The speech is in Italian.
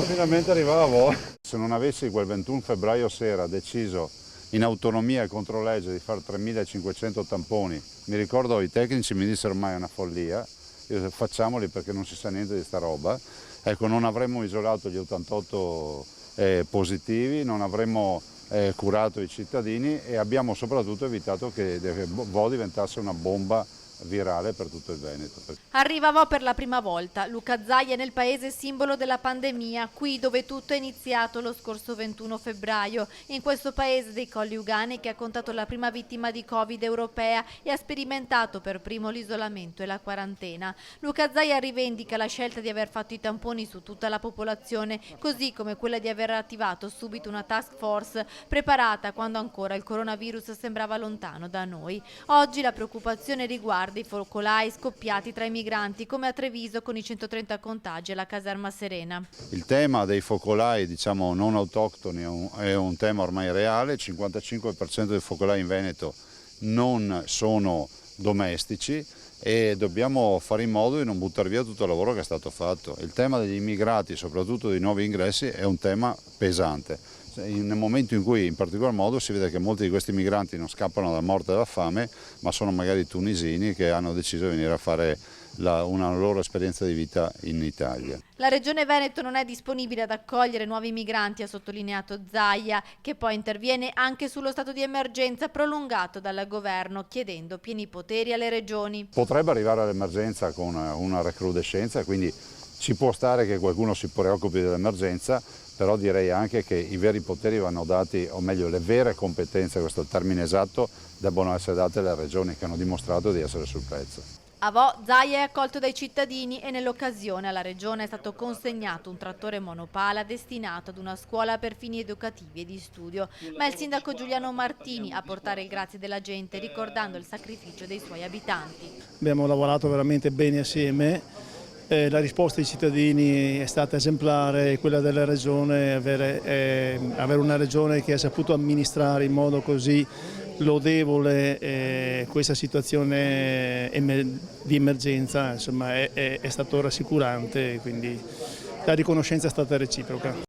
Finalmente arrivavo. Se non avessi quel 21 febbraio sera deciso in autonomia e contro legge di fare 3.500 tamponi, mi ricordo i tecnici mi dissero ormai è una follia, io facciamoli perché non si sa niente di sta roba, ecco, non avremmo isolato gli 88 positivi, non avremmo curato i cittadini e abbiamo soprattutto evitato che Vo diventasse una bomba virale per tutto il Veneto. Arriva Vo per la prima volta. Luca Zaia è nel paese simbolo della pandemia, qui dove tutto è iniziato lo scorso 21 febbraio, in questo paese dei Colli Ugani che ha contato la prima vittima di Covid europea e ha sperimentato per primo l'isolamento e la quarantena. Luca Zaia rivendica la scelta di aver fatto i tamponi su tutta la popolazione, così come quella di aver attivato subito una task force preparata quando ancora il coronavirus sembrava lontano da noi. Oggi la preoccupazione riguarda i focolai scoppiati tra i migranti come a Treviso con i 130 contagi alla caserma Serena. Il tema dei focolai diciamo non autoctoni è un tema ormai reale, il 55% dei focolai in Veneto non sono domestici e dobbiamo fare in modo di non buttare via tutto il lavoro che è stato fatto. Il tema degli immigrati, soprattutto dei nuovi ingressi, è un tema pesante. Nel momento in cui in particolar modo si vede che molti di questi migranti non scappano dalla morte e dalla fame, ma sono magari tunisini che hanno deciso di venire a fare una loro esperienza di vita in Italia. La Regione Veneto non è disponibile ad accogliere nuovi migranti, ha sottolineato Zaia, che poi interviene anche sullo stato di emergenza prolungato dal governo, chiedendo pieni poteri alle regioni. Potrebbe arrivare all'emergenza con una recrudescenza, quindi ci può stare che qualcuno si preoccupi dell'emergenza, però direi anche che i veri poteri vanno dati, o meglio le vere competenze, questo è il termine esatto, debbono essere date alle regioni che hanno dimostrato di essere sul pezzo. A Vo Zaia è accolto dai cittadini e nell'occasione alla regione è stato consegnato un trattore monopala destinato ad una scuola per fini educativi e di studio, ma è il sindaco Giuliano Martini a portare il grazie della gente ricordando il sacrificio dei suoi abitanti. Abbiamo lavorato veramente bene assieme. La risposta dei cittadini è stata esemplare, quella della Regione, avere una Regione che ha saputo amministrare in modo così lodevole questa situazione di emergenza, insomma, è stato rassicurante, quindi la riconoscenza è stata reciproca.